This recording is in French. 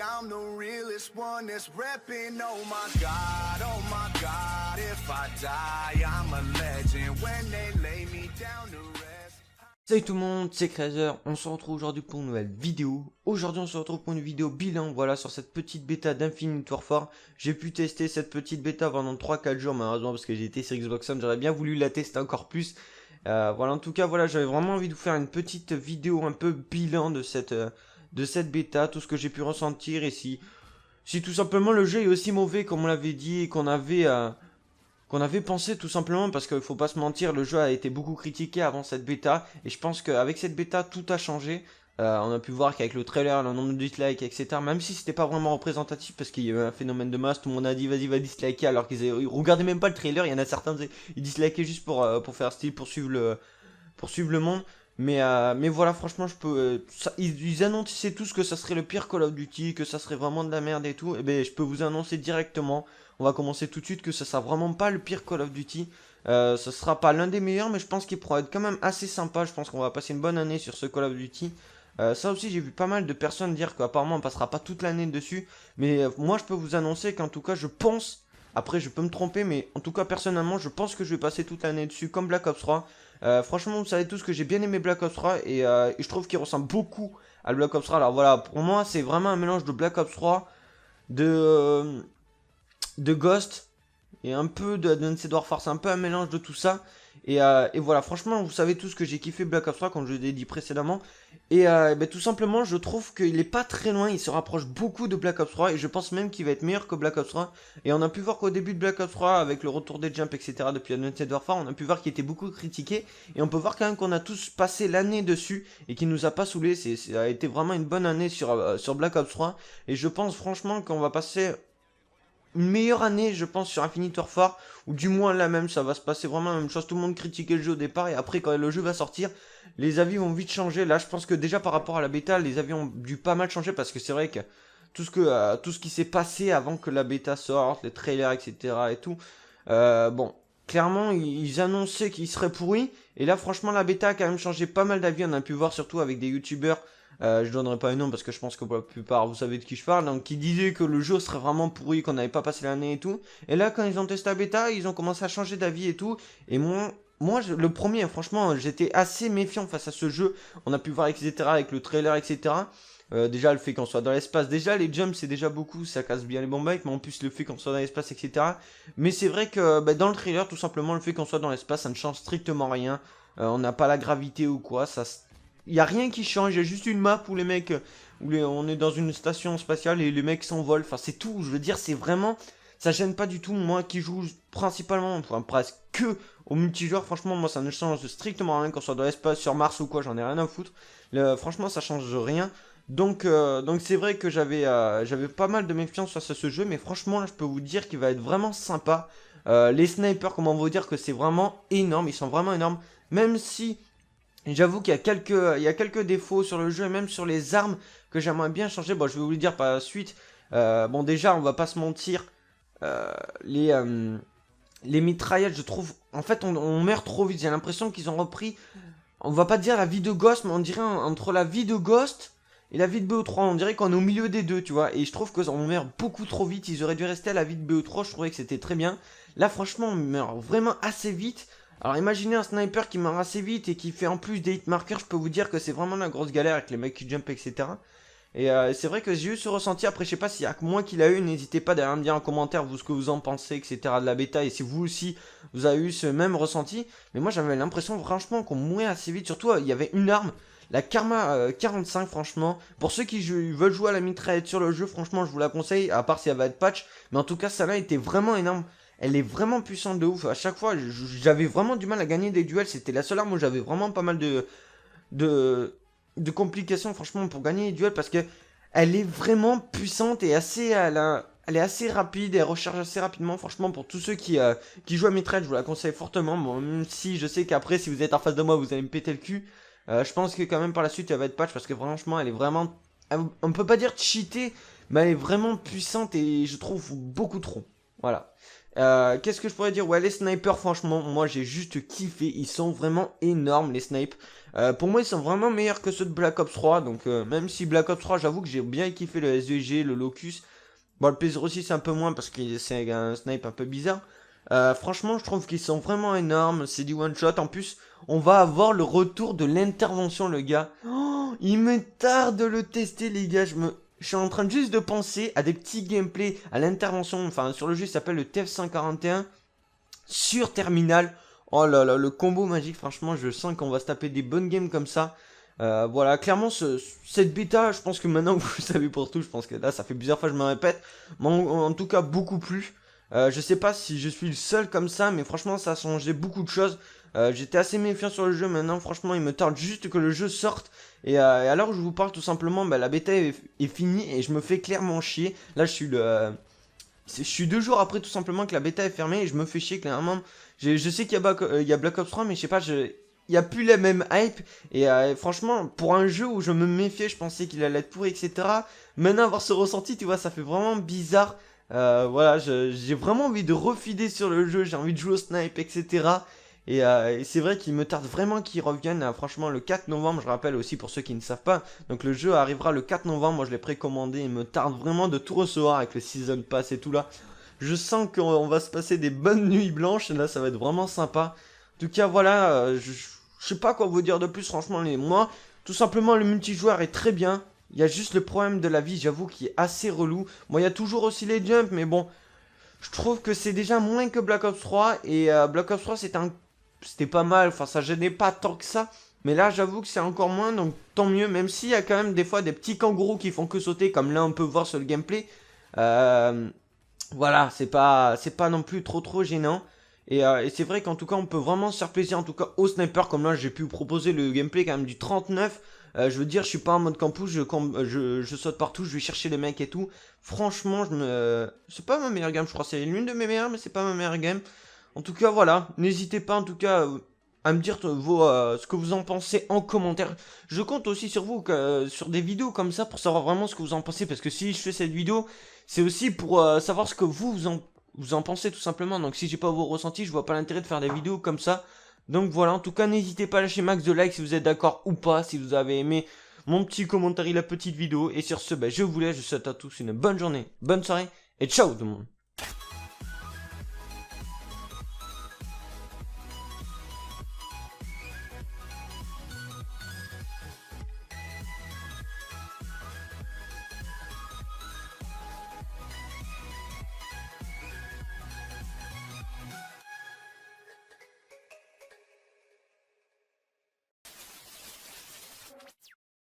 I'm the realest one that's repping. Oh my God, if I die, I'm a legend. When they lay me down to rest. Salut tout le monde, c'est Crazer, on se retrouve aujourd'hui pour une nouvelle vidéo. Aujourd'hui on se retrouve pour une vidéo bilan, voilà, sur cette petite bêta d'Infinite Warfare. J'ai pu tester cette petite bêta pendant 3-4 jours malheureusement parce que j'ai été sur Xbox One, j'aurais bien voulu la tester encore plus. Voilà, en tout cas, voilà, j'avais vraiment envie de vous faire une petite vidéo un peu bilan de cette bêta, tout ce que j'ai pu ressentir et si tout simplement le jeu est aussi mauvais comme on l'avait dit et qu'on avait pensé tout simplement, parce qu'il faut pas se mentir, le jeu a été beaucoup critiqué avant cette bêta, et je pense qu'avec cette bêta tout a changé. On a pu voir qu'avec le trailer, le nombre de dislikes, etc., même si c'était pas vraiment représentatif, parce qu'il y avait un phénomène de masse, tout le monde a dit vas-y va disliker, alors ils regardaient même pas le trailer, il y en a certains, ils dislikaient juste pour faire style, pour suivre le monde. Mais voilà, franchement, ils annonçaient tous que ça serait le pire Call of Duty, que ça serait vraiment de la merde et tout. Et ben, je peux vous annoncer directement, on va commencer tout de suite, que ça sera vraiment pas le pire Call of Duty. Ce sera pas l'un des meilleurs, mais je pense qu'il pourra être quand même assez sympa. Je pense qu'on va passer une bonne année sur ce Call of Duty. Ça aussi, j'ai vu pas mal de personnes dire qu'apparemment on passera pas toute l'année dessus. Mais moi, je peux vous annoncer qu'en tout cas, je pense. Après, je peux me tromper, mais en tout cas, personnellement, je pense que je vais passer toute l'année dessus, comme Black Ops 3. Franchement, vous savez tous que j'ai bien aimé Black Ops 3 et je trouve qu'il ressemble beaucoup à Black Ops 3. Alors voilà, pour moi, c'est vraiment un mélange de Black Ops 3, de Ghost et un peu d'Advanced Warfare. C'est un peu un mélange de tout ça. Et voilà, franchement, vous savez tous que j'ai kiffé Black Ops 3, comme je l'ai dit précédemment. Et ben, tout simplement, je trouve qu'il est pas très loin, il se rapproche beaucoup de Black Ops 3. Et je pense même qu'il va être meilleur que Black Ops 3. Et on a pu voir qu'au début de Black Ops 3, avec le retour des jumps, etc., depuis Advanced Warfare, on a pu voir qu'il était beaucoup critiqué. Et on peut voir quand même qu'on a tous passé l'année dessus et qu'il nous a pas saoulé. Ça a été vraiment une bonne année sur Black Ops 3. Et je pense franchement qu'on va passer une meilleure année, je pense, sur Infinite Warfare, ou du moins la même, ça va se passer vraiment la même chose. Tout le monde critiquait le jeu au départ, et après, quand le jeu va sortir, les avis vont vite changer. Là, je pense que déjà par rapport à la bêta, les avis ont dû pas mal changer, parce que c'est vrai que tout ce qui s'est passé avant que la bêta sorte, les trailers, etc. et tout, bon, clairement, ils annonçaient qu'il serait pourri, et là, franchement, la bêta a quand même changé pas mal d'avis. On a pu voir surtout avec des youtubeurs. Je donnerai pas les noms parce que je pense que pour la plupart vous savez de qui je parle, donc qui disaient que le jeu serait vraiment pourri, qu'on n'avait pas passé l'année et tout. Et là, quand ils ont testé la bêta, ils ont commencé à changer d'avis et tout. Et le premier, franchement, j'étais assez méfiant face à ce jeu. On a pu voir, etc., avec le trailer, etc. Déjà, le fait qu'on soit dans l'espace, déjà les jumps c'est déjà beaucoup, ça casse bien les bombes, mais en plus le fait qu'on soit dans l'espace, etc. Mais c'est vrai que bah, dans le trailer, tout simplement, le fait qu'on soit dans l'espace, ça ne change strictement rien. On n'a pas la gravité ou quoi, il n'y a rien qui change, il y a juste une map où les mecs, on est dans une station spatiale et les mecs s'envolent, enfin c'est tout, je veux dire, c'est vraiment, ça gêne pas du tout, moi qui joue principalement, enfin presque que au multijoueur, franchement moi ça ne change strictement rien, qu'on soit dans l'espace, sur Mars ou quoi, j'en ai rien à foutre, franchement ça change rien, donc c'est vrai que j'avais pas mal de méfiance face à ce jeu, mais franchement là je peux vous dire qu'il va être vraiment sympa. Les snipers, comment vous dire que c'est vraiment énorme, ils sont vraiment énormes, même si j'avoue qu'il y a quelques défauts sur le jeu et même sur les armes que j'aimerais bien changer. Bon, je vais vous le dire par la suite. Bon, déjà, on va pas se mentir. euh, les, euh, les mitraillettes, je trouve... En fait, on meurt trop vite. J'ai l'impression qu'ils ont repris... On va pas dire la vie de Ghost, mais on dirait entre la vie de Ghost et la vie de BO3. On dirait qu'on est au milieu des deux, tu vois. Et je trouve qu'on meurt beaucoup trop vite. Ils auraient dû rester à la vie de BO3. Je trouvais que c'était très bien. Là, franchement, on meurt vraiment assez vite. Alors imaginez un sniper qui meurt assez vite et qui fait en plus des hitmarkers, je peux vous dire que c'est vraiment la grosse galère avec les mecs qui jump, etc. Et c'est vrai que j'ai eu ce ressenti. Après je sais pas s'il y a que moi qui l'a eu, n'hésitez pas d'ailleurs à me dire en commentaire vous ce que vous en pensez, etc. de la bêta, et si vous aussi vous avez eu ce même ressenti. Mais moi j'avais l'impression franchement qu'on mourait assez vite, surtout il y avait une arme, la Karma 45, franchement, pour ceux qui veulent jouer à la mitraillette sur le jeu, franchement je vous la conseille, à part si elle va être patch, mais en tout cas celle-là était vraiment énorme. Elle est vraiment puissante de ouf. À chaque fois, j'avais vraiment du mal à gagner des duels. C'était la seule arme où j'avais vraiment pas mal de, de complications, franchement, pour gagner les duels. Parce que elle est vraiment puissante et elle est assez rapide. Elle recharge assez rapidement. Franchement, pour tous ceux qui jouent à mitraille, je vous la conseille fortement. Bon, même si je sais qu'après, si vous êtes en face de moi, vous allez me péter le cul. Je pense que quand même par la suite, elle va être patch. Parce que franchement, elle est vraiment... On peut pas dire cheatée, mais elle est vraiment puissante et je trouve beaucoup trop. Voilà. Qu'est-ce que je pourrais dire? Ouais, les snipers, franchement, moi j'ai juste kiffé. Ils sont vraiment énormes, les snipes. Pour moi, ils sont vraiment meilleurs que ceux de Black Ops 3. Donc, même si Black Ops 3, j'avoue que j'ai bien kiffé le SVG, le Locus. Bon, le P06, c'est un peu moins parce que c'est un snipe un peu bizarre. Franchement, je trouve qu'ils sont vraiment énormes. C'est du one shot. En plus, on va avoir le retour de l'intervention, le gars. Oh, il me tarde de le tester, les gars. Je suis en train juste de penser à des petits gameplays à l'intervention. Enfin, sur le jeu, il s'appelle le TF141 sur Terminal. Oh là là, le combo magique. Franchement, je sens qu'on va se taper des bonnes games comme ça. Voilà, clairement, cette bêta, je pense que maintenant vous le savez pour tout. Je pense que là, ça fait plusieurs fois que je me répète. Mais en tout cas, beaucoup plus. Je sais pas si je suis le seul comme ça, mais franchement, ça a changé beaucoup de choses. J'étais assez méfiant sur le jeu. Maintenant, franchement, il me tarde juste que le jeu sorte. Et à l'heure où je vous parle, tout simplement, bah, la bêta est finie et je me fais clairement chier. Là, je suis 2 jours après tout simplement que la bêta est fermée et je me fais chier clairement. Je sais qu'il y a Black Ops 3, mais je sais pas, il n'y a plus la même hype. Et franchement, pour un jeu où je me méfiais, je pensais qu'il allait être pourri, etc. Maintenant, avoir ce ressenti, tu vois, ça fait vraiment bizarre. Voilà, j'ai vraiment envie de refider sur le jeu, j'ai envie de jouer au snipe, etc. Et c'est vrai qu'il me tarde vraiment qu'il revienne, franchement, le 4 novembre, je rappelle aussi pour ceux qui ne savent pas. Donc le jeu arrivera le 4 novembre, moi je l'ai précommandé, il me tarde vraiment de tout recevoir avec le Season Pass et tout là. Je sens qu'on va se passer des bonnes nuits blanches, et là ça va être vraiment sympa. En tout cas, voilà, je sais pas quoi vous dire de plus, franchement, moi, tout simplement, le multijoueur est très bien. Il y a juste le problème de la vie, j'avoue, qui est assez relou. Bon, il y a toujours aussi les jumps, mais bon, je trouve que c'est déjà moins que Black Ops 3. Et Black Ops 3, c'était pas mal, enfin, ça gênait pas tant que ça. Mais là, j'avoue que c'est encore moins, donc tant mieux. Même s'il y a quand même des fois des petits kangourous qui font que sauter, comme là, on peut voir sur le gameplay. Voilà, c'est pas non plus trop gênant. Et c'est vrai qu'en tout cas, on peut vraiment se faire plaisir, en tout cas au sniper, comme là, j'ai pu vous proposer le gameplay quand même du 39. Je veux dire, je suis pas en mode campus, je saute partout, je vais chercher les mecs et tout. Franchement, c'est pas ma meilleure game, je crois, c'est l'une de mes meilleures, mais c'est pas ma meilleure game. En tout cas, voilà, n'hésitez pas en tout cas à me dire ce que vous en pensez en commentaire. Je compte aussi sur vous, sur des vidéos comme ça, pour savoir vraiment ce que vous en pensez, parce que si je fais cette vidéo, c'est aussi pour savoir ce que vous en pensez tout simplement. Donc si j'ai pas vos ressentis, je vois pas l'intérêt de faire des vidéos comme ça. Donc voilà, en tout cas, n'hésitez pas à lâcher max de likes si vous êtes d'accord ou pas, si vous avez aimé mon petit commentaire et la petite vidéo. Et sur ce, je vous laisse, je vous souhaite à tous une bonne journée, bonne soirée, et ciao tout le monde.